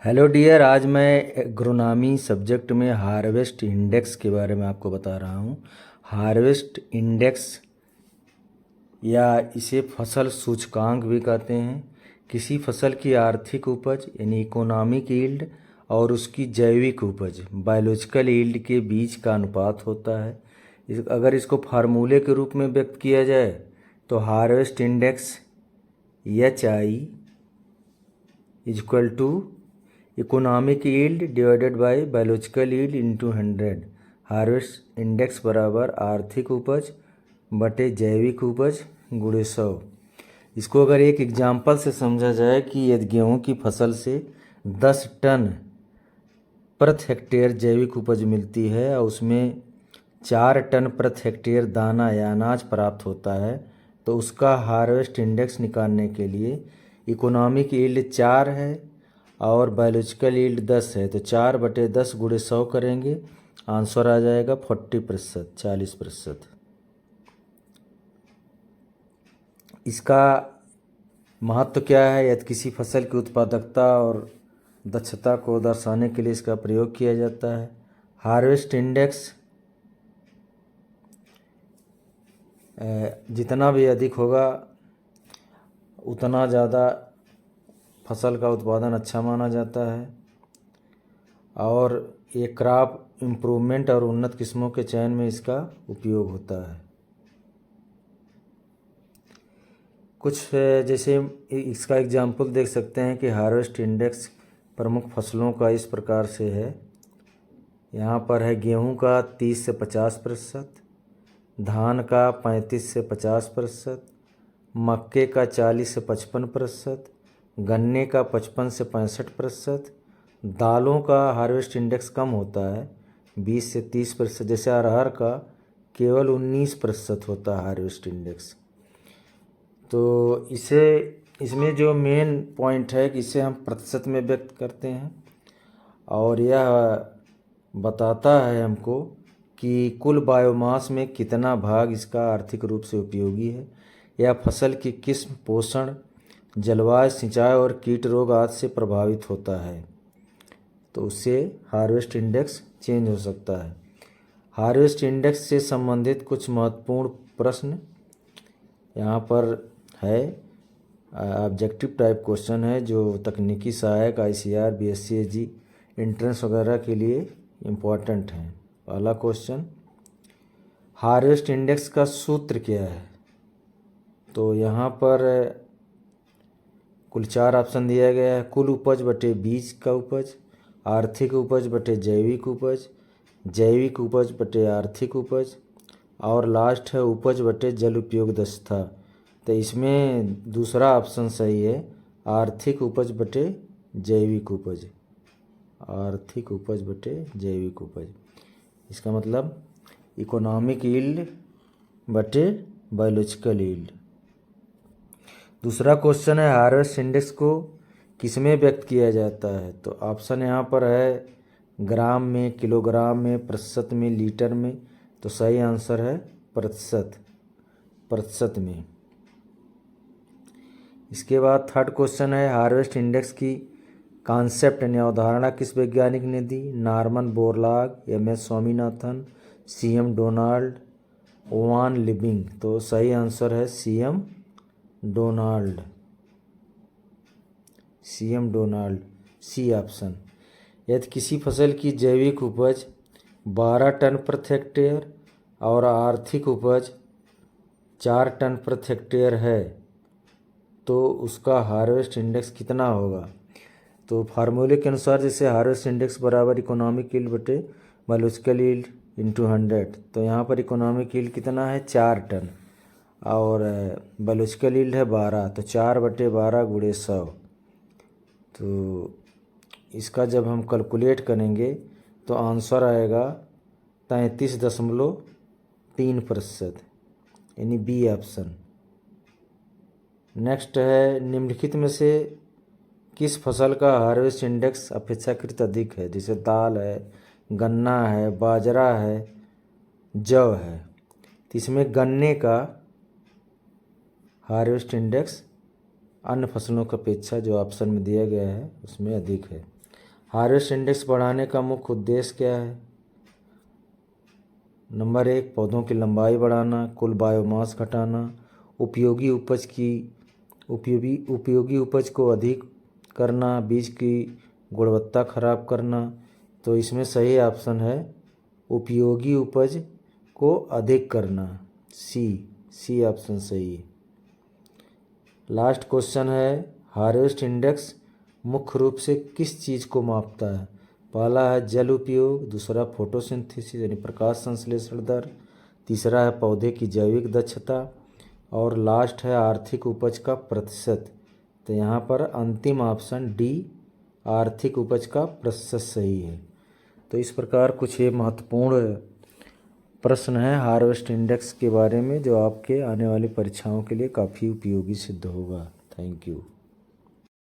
Hello dear, आज मैं agronomy subject में हार्वेस्ट इंडेक्स के बारे में आपको बता रहा हूँ। हार्वेस्ट इंडेक्स या इसे फसल सूचकांक भी कहते हैं, किसी फसल की आर्थिक उपज यानी इकोनॉमिक यील्ड और उसकी जैविक उपज बायोलॉजिकल यील्ड के बीच का अनुपात होता है। अगर इसको फार्मूले के रूप में व्यक्त किया जाए तो harvest index HI is equal to economic yield divided by biological yield into 100। Harvest index बराबर आर्थिक उपज बटे जैविक उपज गुणे 100। इसको अगर एक एग्जाम्पल से समझा जाए कि यदि गेहूँ की फसल से 10 टन प्रति हेक्टेयर जैविक उपज मिलती है और उसमें 4 टन प्रति हेक्टेयर दाना या अनाज प्राप्त होता है, तो उसका हार्वेस्ट इंडेक्स निकालने के लिए इकोनॉमिक यील्ड 4 है और बायोलॉजिकल यील्ड 10 है, तो 4/10 गुणे 100 करेंगे, आंसर आ जाएगा 40%, 40%। इसका महत्व क्या है? यदि किसी फसल की उत्पादकता और दक्षता को दर्शाने के लिए इसका प्रयोग किया जाता है। हार्वेस्ट इंडेक्स जितना भी अधिक होगा उतना ज़्यादा फसल का उत्पादन अच्छा माना जाता है और ये क्रॉप इम्प्रूवमेंट और उन्नत किस्मों के चयन में इसका उपयोग होता है। कुछ जैसे इसका एग्जाम्पल देख सकते हैं कि हार्वेस्ट इंडेक्स प्रमुख फसलों का इस प्रकार से है। यहाँ पर है गेहूँ का 30 से 50%, धान का 35 से 50%, मक्के का 40 से 55%, गन्ने का 55 से 65%। दालों का हार्वेस्ट इंडेक्स कम होता है, 20 से 30%। जैसे अरहर का केवल 19% होता है हार्वेस्ट इंडेक्स। तो इसमें जो मेन पॉइंट है कि इसे हम प्रतिशत में व्यक्त करते हैं और यह बताता है हमको कि कुल बायोमास में कितना भाग इसका आर्थिक रूप से उपयोगी है या फसल की किस्म, पोषण, जलवायु, सिंचाई और कीट रोग आदि से प्रभावित होता है, तो उससे हार्वेस्ट इंडेक्स चेंज हो सकता है। हार्वेस्ट इंडेक्स से संबंधित कुछ महत्वपूर्ण प्रश्न यहाँ पर है। ऑब्जेक्टिव टाइप क्वेश्चन है जो तकनीकी सहायक, ICR, BSc एंट्रेंस वगैरह के लिए इम्पोर्टेंट है। पहला क्वेश्चन, हार्वेस्ट इंडेक्स का सूत्र क्या है? तो यहाँ पर कुल 4 ऑप्शन दिया गया है। कुल उपज बटे बीज का उपज, आर्थिक उपज बटे जैविक उपज, जैविक उपज बटे आर्थिक उपज और लास्ट है उपज बटे जल उपयोग दक्षता। तो इसमें दूसरा ऑप्शन सही है, आर्थिक उपज बटे जैविक उपज, आर्थिक उपज बटे जैविक उपज। इसका मतलब इकोनॉमिक यील्ड बटे बायोलॉजिकल यील्ड। दूसरा क्वेश्चन है, हार्वेस्ट इंडेक्स को किसमें व्यक्त किया जाता है? तो ऑप्शन यहाँ पर है ग्राम में, किलोग्राम में, प्रतिशत में, लीटर में। तो सही आंसर है प्रतिशत, प्रतिशत में। इसके बाद थर्ड क्वेश्चन है, हार्वेस्ट इंडेक्स की कॉन्सेप्ट यानी अवधारणा किस वैज्ञानिक ने दी? Norman Borlaug, MS Swaminathan, CM Donald, Owen Living. तो सही आंसर है CM Donald, CM Donald, C option. यदि किसी फसल की जैविक उपज 12 टन प्रति हेक्टेयर और आर्थिक उपज 4 टन प्रति हेक्टेयर है तो उसका हार्वेस्ट इंडेक्स कितना होगा? तो फार्मूले के अनुसार जैसे हार्वेस्ट इंडेक्स बराबर इकोनॉमिक यील्ड बटे बायोलॉजिकल यील्ड इंटू 100। तो यहाँ पर इकोनॉमिक यील्ड कितना है? 4 टन और बायोलॉजिकल यील्ड है 12, तो 4/12 गुणे 100। तो इसका जब हम कैलकुलेट करेंगे तो आंसर आएगा 33.3%, यानी बी ऑप्शन। नेक्स्ट है, निम्नलिखित में से किस फसल का हार्वेस्ट इंडेक्स अपेक्षाकृत अधिक है? जैसे दाल है, गन्ना है, बाजरा है, जौ है। तो इसमें गन्ने का हार्वेस्ट इंडेक्स अन्य फसलों की अपेक्षा जो ऑप्शन में दिया गया है उसमें अधिक है। हार्वेस्ट इंडेक्स बढ़ाने का मुख्य उद्देश्य क्या है? नंबर 1, पौधों की लंबाई बढ़ाना, कुल बायोमास घटाना, उपयोगी उपज को अधिक करना, बीज की गुणवत्ता खराब करना। तो इसमें सही ऑप्शन है उपयोगी उपज को अधिक करना, सी ऑप्शन सही है। लास्ट क्वेश्चन है, हार्वेस्ट इंडेक्स मुख्य रूप से किस चीज़ को मापता है? पहला है जल उपयोग, दूसरा फोटोसिंथेसिस यानी प्रकाश संश्लेषण दर, तीसरा है पौधे की जैविक दक्षता और लास्ट है आर्थिक उपज का प्रतिशत। तो यहाँ पर अंतिम ऑप्शन डी आर्थिक उपज का प्रतिशत सही है। तो इस प्रकार कुछ ये महत्वपूर्ण प्रश्न है हार्वेस्ट इंडेक्स के बारे में जो आपके आने वाली परीक्षाओं के लिए काफ़ी उपयोगी सिद्ध होगा। Thank you.